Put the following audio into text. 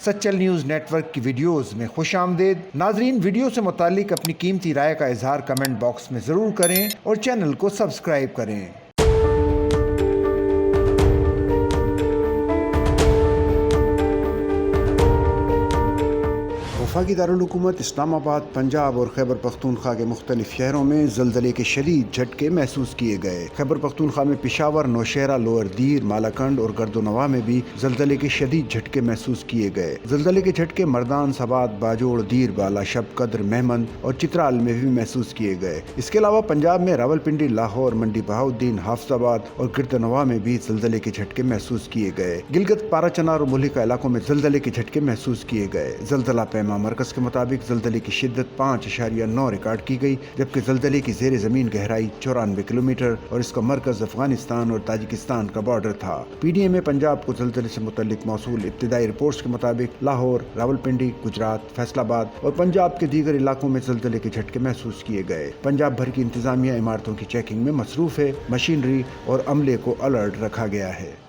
Sachal news net work کی videos میں خوش آمدید۔ ناظرین، ویڈیو سے متعلق اپنی قیمتی رائے کا اظہار کمنٹ باکس میں ضرور کریں اور چینل کو سبسکرائب کریں۔ وفاقی دارالحکومت اسلام آباد، پنجاب اور خیبر پختونخوا کے مختلف شہروں میں زلزلے کے شدید جھٹکے محسوس کیے گئے۔ خیبر پختونخوا میں پشاور، نوشہرہ، لوئر دیر، مالاکنڈ اور گرد و نواح میں بھی زلزلے کے شدید جھٹکے محسوس کیے گئے۔ زلزلے کے جھٹکے مردان، سبات، باجوڑ، دیر بالا، شب قدر، مہمند اور چترال میں بھی محسوس کیے گئے۔ اس کے علاوہ پنجاب میں راولپنڈی، لاہور، منڈی بہاؤالدین، حافظ آباد اور گرد و نواح میں بھی زلزلے کے جھٹکے محسوس کیے گئے۔ گلگت، پارا چنار اور ملحقہ علاقوں میں زلزلے کے جھٹکے محسوس کیے گئے۔ زلزلہ پیما مرکز کے مطابق زلزلے کی شدت 5.9 ریکارڈ کی گئی، جبکہ زلزلے کی زیر زمین گہرائی 94 کلومیٹر اور اس کا مرکز افغانستان اور تاجکستان کا بارڈر تھا۔ پی ڈی اے میں پنجاب کو زلزلے سے متعلق موصول ابتدائی رپورٹس کے مطابق لاہور، راولپنڈی، گجرات، فیصل آباد اور پنجاب کے دیگر علاقوں میں زلزلے کے جھٹکے محسوس کیے گئے۔ پنجاب بھر کی انتظامیہ عمارتوں کی چیکنگ میں مصروف ہے، مشینری اور عملے کو الرٹ رکھا گیا ہے۔